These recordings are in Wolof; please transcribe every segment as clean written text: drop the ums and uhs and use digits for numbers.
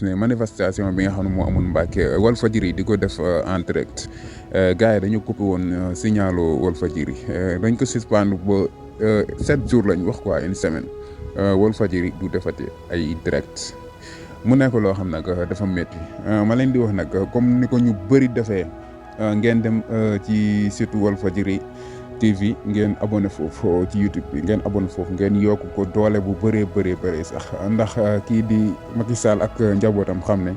ne manifestation bi nga xam ne moo amoon Mbàkke Walfadjri di ko def en direct gars yi dañu coupé woon signalu Walfadjri dañ ko suspendre ba 7 jours lañ wax quoi une semaine Walfadjri du defati ay direct mu nekk loo xam nag dafa métti ma leen di wax nag comme ni ko ñu bëri defee ngeen dem ci surtout Walfadjri TV ngeen abonné foofu ci YouTube bi ngeen abonné foofu ngeen yokk ko doole bu bëree sax ndax kii di Macky Sall ak njabootam xam ne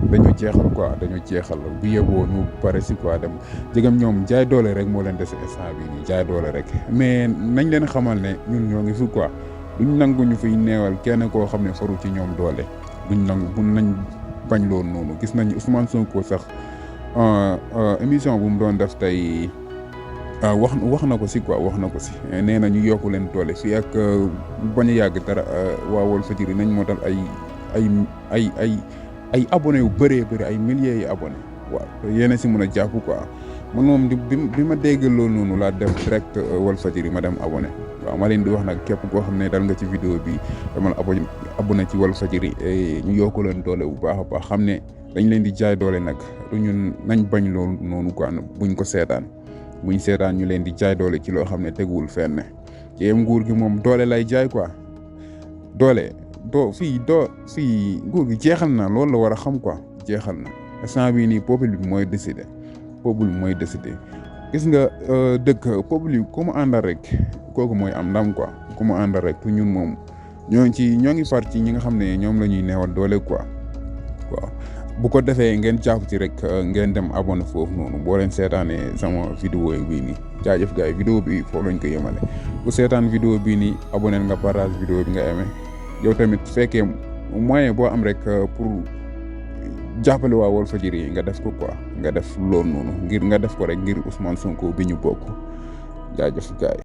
dañoo jeexal quoi dañoo jeexal bu yeboo ñu pare si quoi dem jegam ñoom jaay doole rek moo leen dese instant bi nii jaay doole rek mais nañ leen xamal ne ñun ñoo ngi fi quoi duñ nangu ñu fiy neewal kenn koo xam ne faru ci ñoom doole duñ nangu mun nañ bañ loolu noonu gis nañ Ousmane Sonko sax émission bu mu doon def tey wax na ko si quoi wax na ko si nee na ñu yokku leen doole fii ak bañ a yàgg dara waa Walfadjri nañ moo dal ay abonné yu bëree ay milliers yi abonné waaw yéena si mën a jàpp quoi man moom bi ma dégg loolu noonu laa def direct Walfadjri ma dem abonné waaw ma leen di wax nag képp koo xam ne dal nga ci vidéo bi dama abonné ci Walfadjri ñu yokku leen doole bu baax a baax xam ne dañ leen di jaay doole nag du ñun nañ bañ loolu noonu quoi buñ ko seetaan ñu leen di jaay doole ci loo xam ne teguwul fenn ci nguur gi moom doole lay jaay quoi doole fii nguur gi jeexal na loolu la war a xam quoi jeexal na instant bii nii peuple bi mooy décider gis nga dëkk peuple bi ku mu àndal rek kooku mooy am ndam quoi ku mu àndal rek ñun moom ñoo ngi far ci ñi nga xam ne ñoom la ñuy neewal doole quoi waaw bu ko defee ngeen jàpp ci rek ngeen dem abonné foofu noonu boo leen seetaanee sama vidéo bii nii jaajëf gars yi vidéo bi foofu lañ ko yemale bu seetaan vidéo bii nii abonné nga partage vidéo bi nga aimé yow tamit fekkee moyen boo am rek pour jàppale waa Walfadjri nga def ko quoi nga def loolu noonu nga def ko rek ngir Ousmane Sonko bi ñu bokk jaajëf gars yi